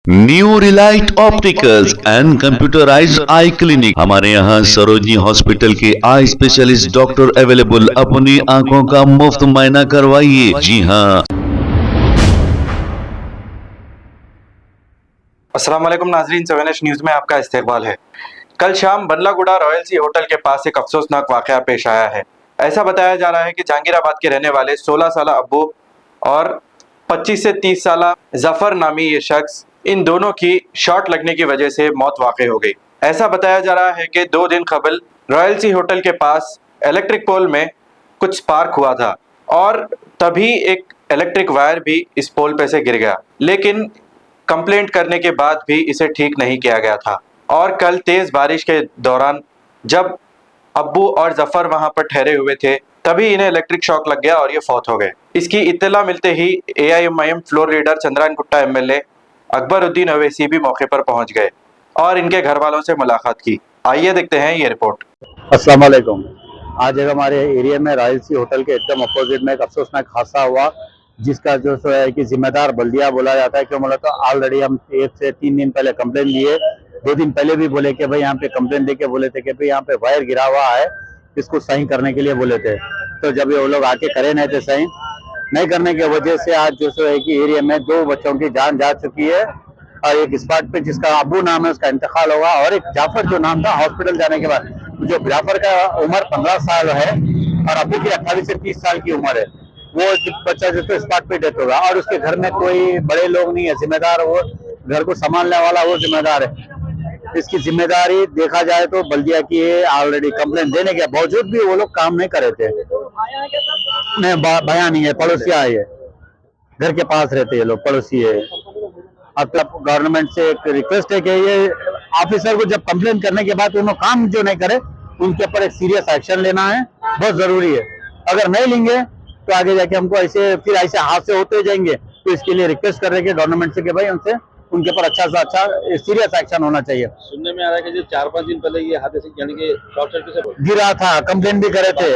New Relight opticals and computerised I clinic. हमारे यहाँ Sarojini hospital के आई स्पेशलिस्ट डॉक्टर अवेलेबल। अपनी आंखों का मुफ्त मुआयना करवाइए। जी हाँ। अस्सलाम वालेकुम नाजरीन, 7H न्यूज़ में आपका इस्तकबाल है। कल शाम बल्लागुड़ा रॉयल सी होटल के पास एक अफसोसनाक वाक़या पेश आया है। ऐसा बताया जा रहा है कि जहांगीराबाद के रहने वाले 16 साल अब्बू और 25 से 30 साल जफ़र नामी ये शख्स, इन दोनों की शॉट लगने की वजह से मौत वाक़ई हो गई। ऐसा बताया जा रहा है कि 2 दिन कबल रॉयल सी होटल के पास इलेक्ट्रिक पोल में कुछ स्पार्क हुआ था और तभी एक इलेक्ट्रिक वायर भी इस पोल पे से गिर गया, लेकिन कंप्लेंट करने के बाद भी इसे ठीक नहीं किया गया था। और कल तेज़ बारिश के दौरान जब अब्बू और जफ़र वहां पर ठहरे हुए थे, तभी इन्हें इलेक्ट्रिक शॉक लग गया और ये फौत हो गए। इसकी इत्तला मिलते ही AIMIM floor leader Chandran Gutta MLA Akbaruddin Owaisi भी मौके पर पहुंच गए और इनके घर वालों से मुलाकात की। आइए देखते हैं ये रिपोर्ट। अस्सलाम वालेकुम। आज एक हमारे एरिया में रॉयल सी होटल के एकदम अपोजिट में एक अफसोसनाक हादसा हुआ, जिसका जो है कि जिम्मेदार बल्दिया बोला जाता है। क्यों बोला तो ऑलरेडी हम 1 से 3 दिन पहले कंप्लेन दिए। 2 दिन पहले भी बोले कि भाई यहाँ पे कंप्लेन देके बोले थे कि भाई यहाँ पे वायर गिरा हुआ है, इसको सही करने के लिए बोले थे। तो जब ये वो लोग आके करे नहीं थे, सही नहीं करने की वजह से आज जो है कि एरिया में 2 बच्चों की जान जा चुकी है और एक स्पॉट पे जिसका अबू नाम है उसका इंतकाल हुआ, और एक जाफर जो नाम था हॉस्पिटल जाने के बाद, जो जाफर का उम्र 15 साल है और अबू की 28 से 30 साल की उम्र है, वो बच्चा जो तो स्पॉट पे डेथ होगा। और उसके घर में कोई बड़े लोग नहीं है, जिम्मेदार वो घर को संभालने वाला वो जिम्मेदार है। इसकी जिम्मेदारी देखा जाए तो बल्दिया की है। ऑलरेडी कंप्लेंट देने के बावजूद भी वो लोग काम नहीं कर रहे थे। नहीं बयान नहीं है, पड़ोसी आए है, घर के पास रहते हैं लोग, पड़ोसी है। अब तब गवर्नमेंट से एक रिक्वेस्ट है कि ये ऑफिसर को जब कंप्लेन करने के बाद उन्होंने काम जो नहीं करे, उनके ऊपर एक सीरियस एक्शन लेना है, बहुत जरूरी है। अगर नहीं लेंगे तो आगे जाके हमको ऐसे हादसे होते जाएंगे। तो इसके लिए रिक्वेस्ट कर रहे हैं गवर्नमेंट से कि भाई उनसे उनके ऊपर अच्छा से अच्छा सीरियस एक्शन होना चाहिए। सुनने में आ रहा है कि जो 4-5 दिन पहले ये हादसे यानी कि शॉर्ट सर्किट से गिरा था, कंप्लेन भी करे थे,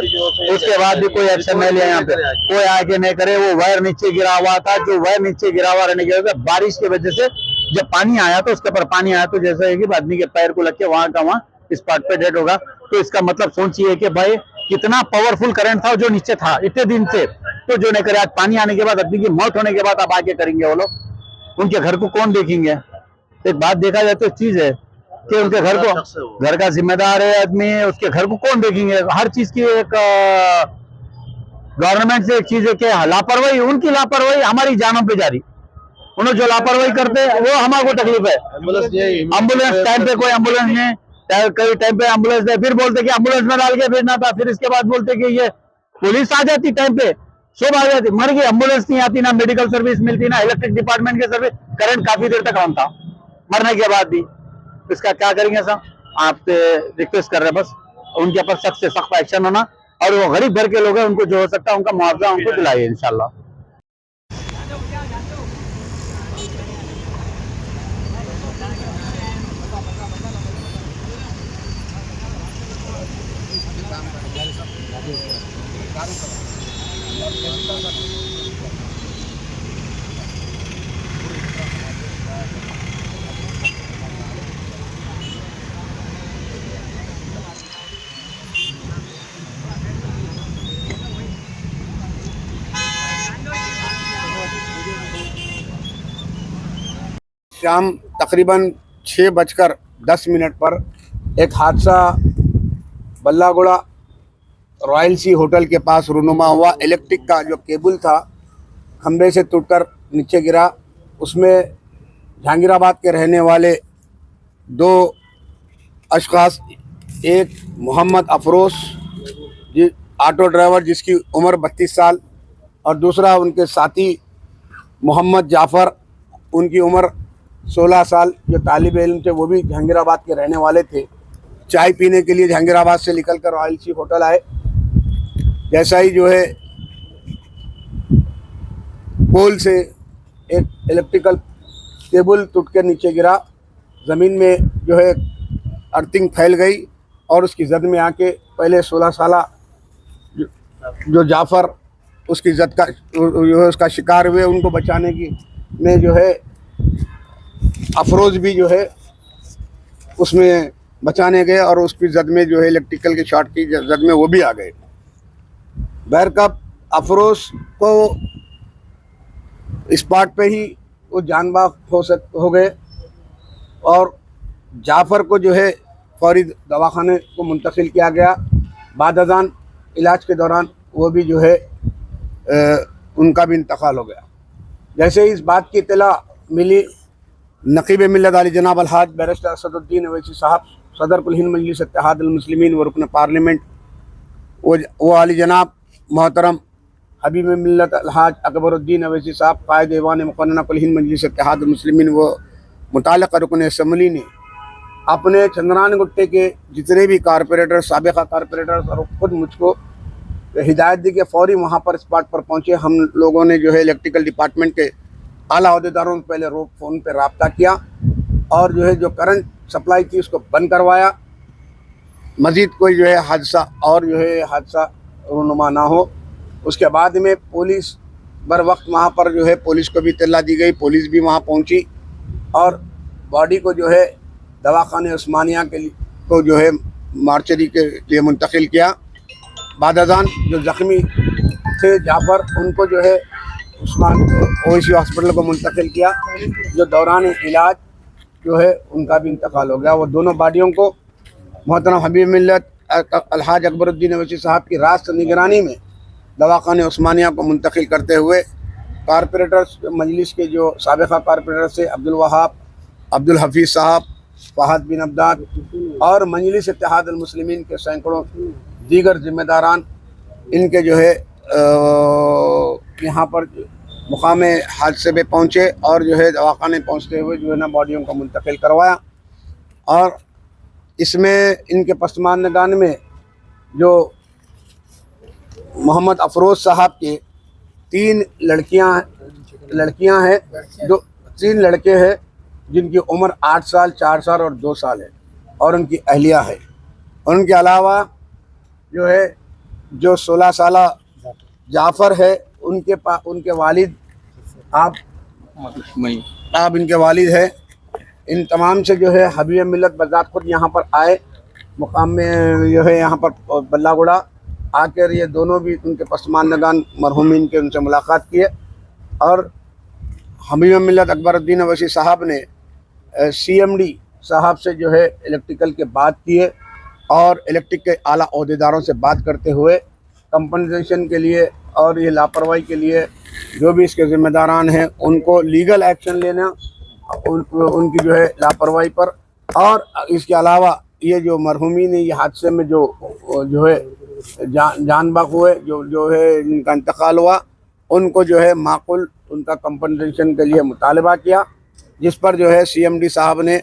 उसके बाद भी कोई एक्शन नहीं लिया। यहाँ पे कोई आके नहीं करे। वो वायर नीचे गिरा हुआ था, जो वायर नीचे गिरा हुआ रहने की वजह से बारिश की वजह से जब पानी आया तो उसके ऊपर पानी आया तो जैसे है कि आदमी के पैर को लग के वहां का वहां स्पॉट पे डेड होगा। तो इसका मतलब सोचिए कि भाई कितना पावरफुल करंट था जो नीचे था इतने दिन से। तो जो नहीं करे, आज पानी आने के बाद आदमी की मौत होने के बाद अब आके करेंगे वो लोग, उनके घर को कौन देखेंगे? एक बात देखा जाए तो चीज है कि उनके घर को, घर का जिम्मेदार है आदमी, उसके घर को कौन देखेंगे? हर चीज की एक गवर्नमेंट से एक चीज है कि लापरवाही, उनकी लापरवाही हमारी जानों पे जारी। उन्होंने जो लापरवाही करते हैं वो हमारे को तकलीफ है। एम्बुलेंस टाइम पे कोई एम्बुलेंस नहीं, कई टाइम पे एम्बुलेंस है, फिर बोलते कि एम्बुलेंस में डाल के भेजना था, फिर इसके बाद बोलते कि ये पुलिस आ जाती टाइम पे, सब आ जाती, मर गई, एम्बुलेंस नहीं आती, ना मेडिकल सर्विस मिलती, ना इलेक्ट्रिक डिपार्टमेंट की सर्विस। करंट काफी देर तक ऑन था मरने के बाद भी। इसका क्या करेंगे सर? आपसे रिक्वेस्ट कर रहे हैं बस उनके ऊपर सख्त से सख्त एक्शन होना, और वो गरीब घर के लोग हैं, उनको जो हो सकता है उनका मुआवजा उनको दिलाइए इंशाल्लाह। शाम तकरीबन 6:10 पर एक हादसा बल्लागुड़ा रॉयल सी होटल के पास रूनुमा हुआ। इलेक्ट्रिक का जो केबल था खंबे से टूटकर नीचे गिरा। उसमें जहांगीराबाद के रहने वाले 2 अशखास, एक मोहम्मद अफरोज जी ऑटो ड्राइवर जिसकी उम्र 32 साल, और दूसरा उनके साथी मोहम्मद जाफ़र, उनकी उम्र 16 साल, जो तालिब इल्म थे, वो भी जहांगीराबाद के रहने वाले थे। चाय पीने के लिए जहांगीराबाद से निकलकर रॉयल सी होटल आए। जैसा ही जो है पोल से एक इलेक्ट्रिकल केबल टूट के नीचे गिरा, ज़मीन में जो है अर्थिंग फैल गई और उसकी जद में आके पहले 16 साल जो जाफ़र उसकी जद का जो है उसका शिकार हुए, उनको बचाने की में जो है अफरोज भी जो है उसमें बचाने गए और उसकी जद में जो है इलेक्ट्रिकल के शॉर्ट की जद में वो भी आ गए। बहरकब अफरोज को स्पॉट पे ही वो जान बाख हो गए और जाफ़र को जो है फौरी दवाखाने को मुंतकिल किया गया। बाद अज़ान इलाज के दौरान वो भी जो है उनका भी इंतकाल हो गया। जैसे इस बात की इत्तला मिली, नकीब मिल्लत आली जनाब अलहाज बैरिस्टर असदुद्दीन अवैसी साहब, सदर कुल हिंद मजलिस इत्तेहादुल मुस्लिमीन व रुकन पार्लियामेंट, वो आली जनाब मोहतरम हबीब मिल्लत अलहाज अकबरुद्दीन अवैसी साहब, कायद ऐवान मुक़न्नना कुल हिंद मजलिस इत्तेहादुल मुस्लिमीन व मुताल्लिक़ रुकन असम्बली ने अपने चंद्रान गुट्टे के जितने भी कारपोरेटर, साबिक़ा कारपोरेटर्स और ख़ुद मुझको हिदायत दी कि फ़ौरी वहाँ पर स्पॉट पर पहुँचे। हम लोगों ने जो है इलेक्ट्रिकल डिपार्टमेंट के आला अहदेदारों से पहले फ़ोन पर रब्ता किया और जो है जो करंट सप्लाई थी उसको बंद करवाया। मज़ीद कोई जो है हादसा रूनुमा ना हो। उसके बाद में पुलिस बर वक्त वहाँ पर जो है पुलिस को भी इत्तला दी गई, पुलिस भी वहाँ पहुँची और बॉडी को जो है दवाखाने उस्मानिया के लिए को जो है मार्चरी के लिए मुंतकिल किया। बाद अज़ान जो ज़ख्मी थे जाफ़र, उनको जो है ओवैसी हॉस्पिटल को मुंतकिल किया, जो दौरान इलाज जो है उनका भी इंतकाल हो गया। वो दोनों बॉडियों को मोहतरम हबीब मिल्लत अलहाज अकबरुद्दीन अवैसी साहब की रास्त निगरानी में दवाखाने उस्मानिया को मुंतकिल करते हुए कारपोरेटर्स मजलिस के जो साबिक़ा कारपोरेटर से अब्दुल वहाब, अब्दुल हफीज़ साहब, फ़हद बिन अब्दाद और मजलिस इत्तेहादुल मुस्लिमीन के सैकड़ों दीगर ज़िम्मेदारान इनके जो है यहाँ पर मुकाम हादसे पे पहुँचे और जो है दवाखाने पहुँचते हुए जो है ना बॉडियों को मुंतकिल करवाया। और इसमें इनके पसमानदान में जो मोहम्मद अफरोज़ साहब के 3 लड़कियां हैं, जो 3 लड़के हैं जिनकी उम्र 8 साल, 4 साल और 2 साल है और उनकी अहलिया है। और उनके अलावा जो है जो 16 साला जाफ़र है, उनके वालिद आप इनके वालिद है। इन तमाम से जो है हबीब मिल्लत बज़ात खुद यहाँ पर आए, मुकाम में जो है यहाँ पर बल्लागुड़ा आकर ये दोनों भी उनके पसमानदान मरहूमीन के उनसे मुलाकात किए और हबीब मिल्लत अकबरुद्दीन अवैसी साहब ने CMD साहब से जो है इलेक्ट्रिकल के बात किए और इलेक्ट्रिक के आला अहदेदारों से बात करते हुए कंपनसेशन के लिए और ये लापरवाही के लिए जो भी इसके ज़िम्मेदारान हैं उनको लीगल एक्शन लेना, उनकी जो है लापरवाही पर। और इसके अलावा ये जो मरहूमीन ये हादसे में जो है जान बाख हुए, जो है जिनका इंतकाल हुआ, उनको जो है माकुल उनका कंपनसेशन के लिए मुतालबा किया, जिस पर जो है CMD साहब ने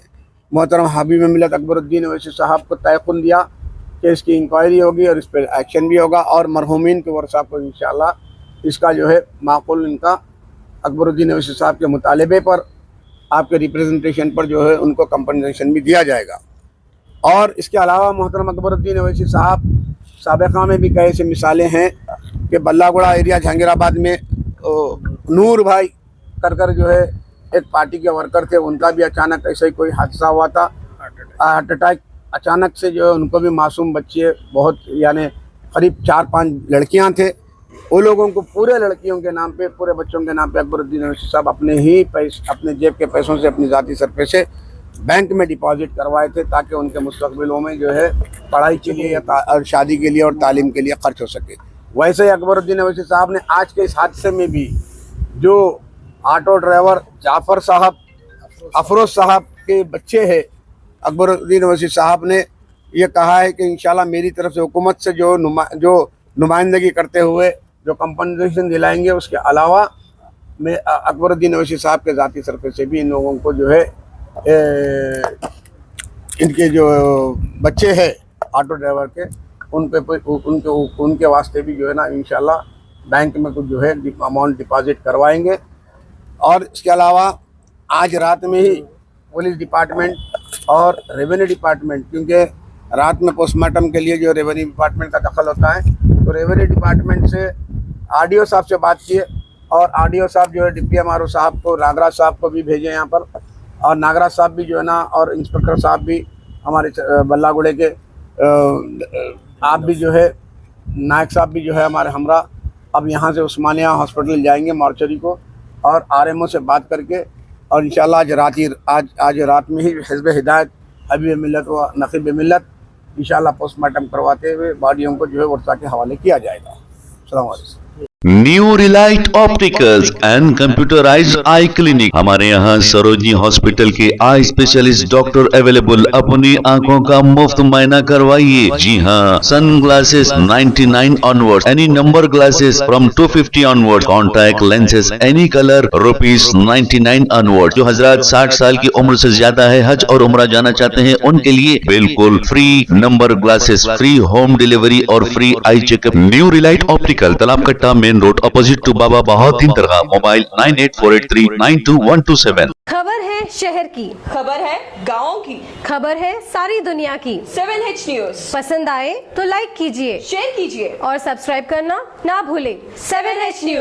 मोहतरम हबीब मिल्लत अकबरुद्दीन अवैसी साहब को तयक़ुन दिया कि इसकी इंक्वायरी होगी और इस पर एक्शन भी होगा और मरहूमीन के वर्सा को इंशाअल्लाह इसका जो है माकुल इनका अकबरुद्दीन अवैसी साहब के मुतालबे पर आपके रिप्रेजेंटेशन पर जो है उनको कंपनसेशन भी दिया जाएगा। और इसके अलावा मोहतरम अकबरुद्दीन अवैसी साहब साबिक़ा में भी कई ऐसी मिसालें हैं कि बल्लागुड़ा एरिया जहांगीराबाद में नूर भाई कर जो है एक पार्टी के वर्कर थे, उनका भी अचानक ऐसा ही कोई हादसा हुआ था, हार्ट अटैक अचानक से जो है उनको भी मासूम बच्चे बहुत यानी करीब 4-5 लड़कियां थे, वो लोगों को पूरे लड़कियों के नाम पे, पूरे बच्चों के नाम पे अकबरुद्दीन अवैसी साहब अपने जेब के पैसों से, अपनी ज़ाती सरपे से बैंक में डिपॉजिट करवाए थे ताकि उनके मुस्तक़बिलों में जो है पढ़ाई के लिए और शादी के लिए और तालीम के लिए खर्च हो सके। वैसे ही अकबरुद्दीन अवैसी साहब ने आज के इस हादसे में भी जो ऑटो ड्राइवर जाफ़र साहब, अफरोज़ साहब के बच्चे हैं, अकबरुद्दीन अवैसी साहब ने ये कहा है कि इंशाल्लाह मेरी तरफ से हुकूमत से जो नुमाइंदगी करते हुए जो कंपनसेशन दिलाएंगे, उसके अलावा मैं अकबरुद्दीन अवैसी साहब के ज़ाती सरफे से भी इन लोगों को जो है इनके जो बच्चे हैं ऑटो ड्राइवर के, उनके वास्ते भी जो है ना इंशाल्लाह बैंक में कुछ जो है अमाउंट डिपॉजिट करवाएंगे। और इसके अलावा आज रात में ही पुलिस डिपार्टमेंट और रेवेन्यू डिपार्टमेंट, क्योंकि रात में पोस्टमार्टम के लिए जो रेवेन्यू डिपार्टमेंट का दखल होता है, तो रेवेन्यू डिपार्टमेंट से RDO साहब से बात किए और RDO साहब जो है DPM RO साहब को, नागराज साहब को भी भेजे यहाँ पर और नागराज साहब भी जो है ना, और इंस्पेक्टर साहब भी हमारे बल्लागुड़े के, आप भी जो है, नायक साहब भी जो है हमारे हमरा, अब यहाँ से उस्मानिया हॉस्पिटल जाएंगे मॉर्चरी को, और आरएमओ से बात करके, और इंशाल्लाह आज रात में ही हिज़्ब हिदायत हबीब मिल्लत व नक़ीब मिल्लत इंशाल्लाह पोस्टमार्टम करवाते हुए बॉडियों को जो है वर्षा के हवाले किया जाएगा। अस्सलाम वालेकुम। New Relight opticals and computerised I clinic. हमारे यहाँ सरोजनी हॉस्पिटल के आई स्पेशलिस्ट डॉक्टर अवेलेबल। अपनी आंखों का मुफ्त मायना करवाइए। जी हाँ, sunglasses 99 onward, any number glasses from 250 onward, contact lenses any colour ₹99 onward. जो हजरात 60 साल की उम्र से ज्यादा है, हज और उम्रा जाना चाहते हैं, उनके लिए बिल्कुल free number glasses, free home delivery और free eye checkup. New relight optical, Talab Katta, main road, opposite to Baba Bahauddin दरगाह। मोबाइल 9848392127। खबर है शहर की, खबर है गाँव की, खबर है सारी दुनिया की। 7H न्यूज पसंद आए तो लाइक कीजिए, शेयर कीजिए और सब्सक्राइब करना ना भूलें। 7H news.